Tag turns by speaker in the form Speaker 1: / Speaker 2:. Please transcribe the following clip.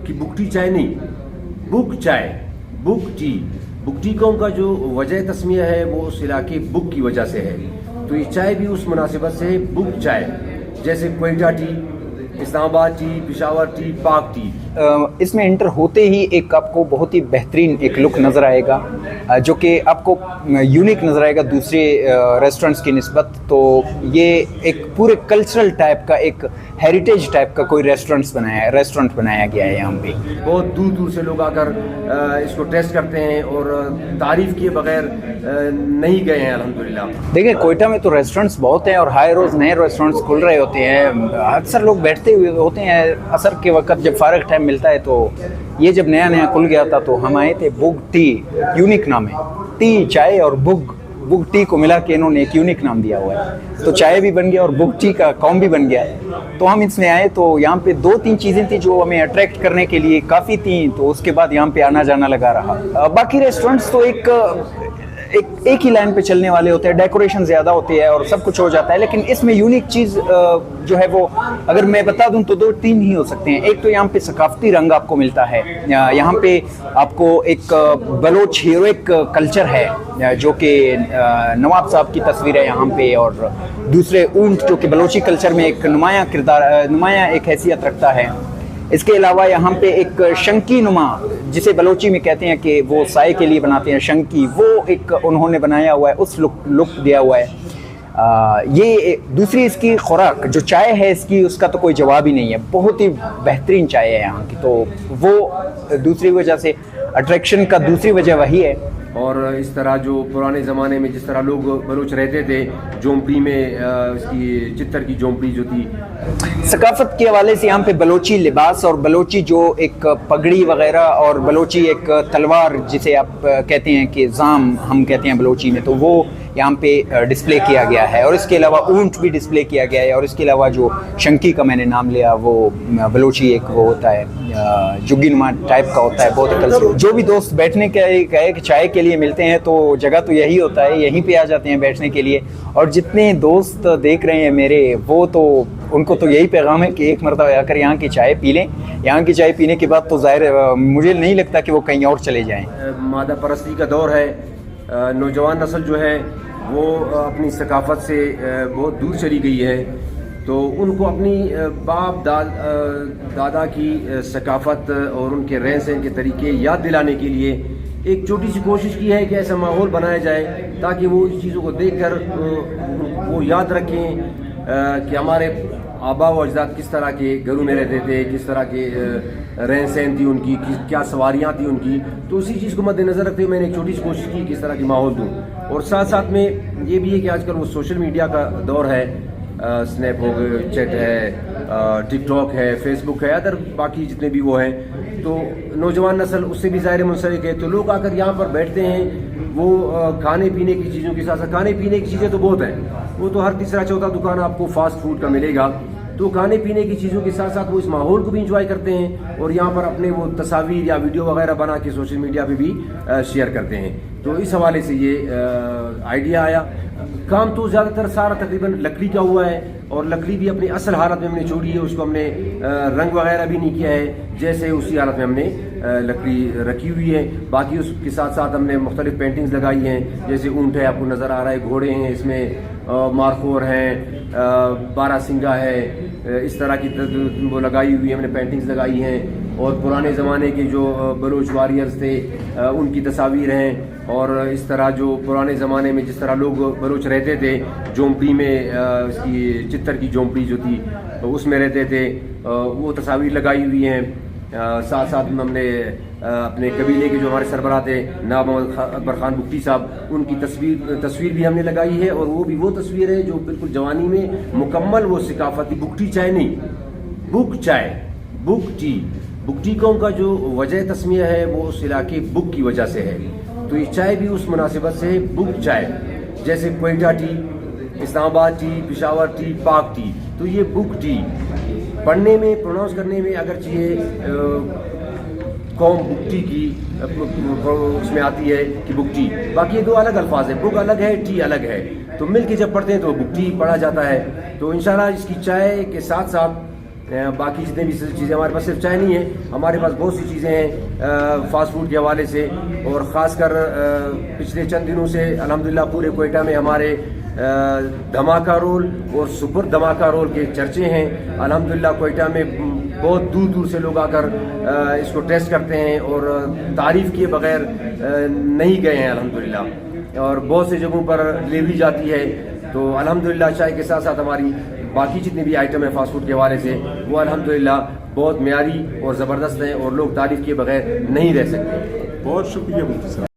Speaker 1: कि book T चाय नहीं, बुक चाय, बुक टी। बुक टी कौम का जो वजह तस्मिया है वो उस इलाके बुक की वजह से है, तो ये चाय भी उस मुनासिबत से है बुक चाय, जैसे Quetta T, Islamabad T, Peshawar T, पाक टी।
Speaker 2: इसमें इंटर होते ही एक आपको बहुत ही बेहतरीन एक लुक नज़र आएगा जो कि आपको यूनिक नज़र आएगा दूसरे रेस्टोरेंट्स की निस्बत। तो ये एक पूरे कल्चरल टाइप का, एक हेरिटेज टाइप का कोई रेस्टोरेंट बनाया गया है यहाँ पे।
Speaker 1: बहुत दूर दूर से लोग आकर इसको टेस्ट करते हैं और तारीफ़ किए बगैर नहीं गए हैं अल्हम्दुलिल्लाह।
Speaker 2: देखिए कोयटा में तो रेस्टोरेंट्स बहुत हैं और हाई रोज़ नए रेस्टोरेंट्स खुल रहे होते हैं। अक्सर लोग बैठते हुए होते हैं असर के वक्त जब फ़ारग टाइम मिलता है। तो ये जब नया नया खुल गया था तो हम आए थे। बुग टी यूनिक नाम है, टी चाय और बुग टी को मिला के इन्होंने एक यूनिक नाम दिया हुआ है। तो चाय भी बन गया और बुग टी का कॉम भी बन गया। तो हम इसमें आए तो यहाँ पे 2-3 चीज़ें थी जो हमें अट्रैक्ट करने के लिए काफ़ी थी, तो उसके बाद यहाँ पे आना जाना लगा रहा। बाकी रेस्टोरेंट्स तो एक ही लाइन पे चलने वाले होते हैं, डेकोरेशन ज़्यादा होती है और सब कुछ हो जाता है। लेकिन इसमें यूनिक चीज़ जो है वो अगर मैं बता दूं तो 2-3 ही हो सकते हैं। एक तो यहाँ पे सकाफती रंग आपको मिलता है, यहाँ पे आपको एक बलोच हीरोइक कल्चर है जो कि नवाब साहब की तस्वीर है यहाँ पे, और दूसरे ऊंट जो कि बलोची कल्चर में एक नुमाया एक हैसियत रखता है। इसके अलावा यहाँ पे एक शंकी नुमा, जिसे बलोची में कहते हैं कि वो साए के लिए बनाते हैं शंकी, वो एक उन्होंने बनाया हुआ है, उस लुक दिया हुआ है। ये दूसरी इसकी खुराक जो चाय है इसकी, उसका तो कोई जवाब ही नहीं है, बहुत ही बेहतरीन चाय है यहाँ की। तो वो दूसरी वजह से अट्रैक्शन का दूसरी वजह वही है।
Speaker 1: और इस तरह जो पुराने ज़माने में जिस तरह लोग बलोच रहते थे, झोंपड़ी में इसकी चित्तर की झोंपड़ी जो थी,
Speaker 2: सकाफत के हवाले से यहाँ पे बलोची लिबास और बलोची जो एक पगड़ी वगैरह और बलोची एक तलवार जिसे आप कहते हैं कि जाम हम कहते हैं बलोची में, तो वो यहाँ पे डिस्प्ले किया गया है। और इसके अलावा ऊंट भी डिस्प्ले किया गया है। और इसके अलावा जो शंकी का मैंने नाम लिया वो बलोची एक वो होता है जुग्गी नुमा टाइप का होता है, बहुत कल्चर। जो भी दोस्त बैठने के कहे कि चाय के लिए मिलते हैं तो जगह तो यही होता है, यहीं पे आ जाते हैं बैठने के लिए। और जितने दोस्त देख रहे हैं मेरे, वो तो उनको तो यही पैगाम है कि एक मरतबा आकर यहाँ की चाय पी लें। यहाँ की चाय पीने के बाद तो ज़ाहिर मुझे नहीं लगता कि वो कहीं और चले जाएँ।
Speaker 1: मादा परस्ती का दौर है, नौजवान नस्ल जो है वो अपनी सकाफत से बहुत दूर चली गई है, तो उनको अपनी बाप दादा की सकाफत और उनके रहन सहन के तरीके याद दिलाने के लिए एक छोटी सी कोशिश की है कि ऐसा माहौल बनाया जाए ताकि वो इस चीज़ों को देखकर वो याद रखें कि हमारे आबा व अजदाद किस तरह के घरों में रहते थे, किस तरह के रहन सहन थी उनकी, क्या सवारियाँ थी उनकी। तो उसी चीज़ को मद्देनज़र रखते हुए मैंने एक छोटी सी कोशिश की किस तरह की माहौल दूँ। और साथ साथ में ये भी है कि आजकल वो सोशल मीडिया का दौर है, स्नैप हो गए, चैट है, टिकटॉक है, फेसबुक है, अदर बाकी जितने भी वो हैं, तो नौजवान नस्ल उससे भी ज़ाहिर मुंसलिक है। तो लोग आकर यहाँ पर बैठते हैं, वो खाने पीने की चीज़ों के साथ साथ, खाने पीने की चीज़ें तो बहुत हैं, वो तो हर तीसरा चौथा दुकान आपको फास्ट फूड का मिलेगा, तो खाने पीने की चीज़ों के साथ साथ वो इस माहौल को भी इंजॉय करते हैं और यहाँ पर अपने वो तस्वीर या वीडियो वगैरह बना के सोशल मीडिया पे भी शेयर करते हैं। तो इस हवाले से ये आइडिया आया। काम तो ज़्यादातर सारा तकरीबन लकड़ी का हुआ है और लकड़ी भी अपनी असल हालत में हमने छोड़ी है, उसको हमने रंग वगैरह भी नहीं किया है, जैसे उसी हालत में हमने लकड़ी रखी हुई है। बाकी उसके साथ साथ हमने मुख्तलिफ पेंटिंग्स लगाई हैं, जैसे ऊँट है आपको नज़र आ रहा है, घोड़े हैं इसमें, मारखोर हैं, बारासिंगा है, इस तरह की वो लगाई हुई हमने पेंटिंग्स लगाई हैं। और पुराने ज़माने के जो बलोच वारियर्स थे उनकी तस्वीर हैं। और इस तरह जो पुराने ज़माने में जिस तरह लोग बलोच रहते थे, झोंपड़ी में इसकी चित्तर की झोंपड़ी जो थी तो उसमें रहते थे, वो तस्वीर लगाई हुई हैं। साथ साथ में हमने अपने कबीले के जो हमारे सरबराह थे नाब अकबर खान बुगटी साहब, उनकी तस्वीर भी हमने लगाई है। और वो तस्वीर है जो बिल्कुल जवानी में मुकम्मल वो सकाफती बुगटी चाय नहीं, बुक चाय, बुक टी। बुक टी कौम का जो वजह तस्मिया है वो उस इलाके बुक की वजह से है, तो ये चाय भी उस मुनासिबत से है बुक चाय, जैसे Quetta T, Islamabad T, Peshawar T, पाक टी। तो ये बुक टी पढ़ने में, प्रोनाउंस करने में अगर चाहिए कौम बुकटी की उसमें आती है कि बुकटी, बाकी ये दो अलग अल्फाज है, बुक अलग है, टी अलग है, तो मिल के जब पढ़ते हैं तो बुकटी पढ़ा जाता है। तो इंशाल्लाह इसकी चाय के साथ साथ باقی جتنے بھی چیزیں ہمارے پاس صرف چائے نہیں ہے، ہمارے پاس بہت سی چیزیں ہیں فاسٹ فوڈ کے حوالے سے، اور خاص کر پچھلے چند دنوں سے الحمدللہ پورے کوئٹہ میں ہمارے دھماکہ رول اور سپر دھماکہ رول کے چرچے ہیں۔ الحمدللہ کوئٹہ میں بہت دور دور سے لوگ آ کر اس کو ٹیسٹ کرتے ہیں اور تعریف کیے بغیر نہیں گئے ہیں الحمدللہ، اور بہت سے جگہوں پر ڈلیوری جاتی ہے۔ تو الحمدللہ چائے کے ساتھ ساتھ ہماری باقی جتنے بھی آئٹم ہیں فاسٹ فوڈ کے حوالے سے وہ الحمدللہ بہت معیاری اور زبردست ہیں، اور لوگ تعریف کیے بغیر نہیں رہ سکتے۔
Speaker 3: بہت شکریہ مفتی صاحب۔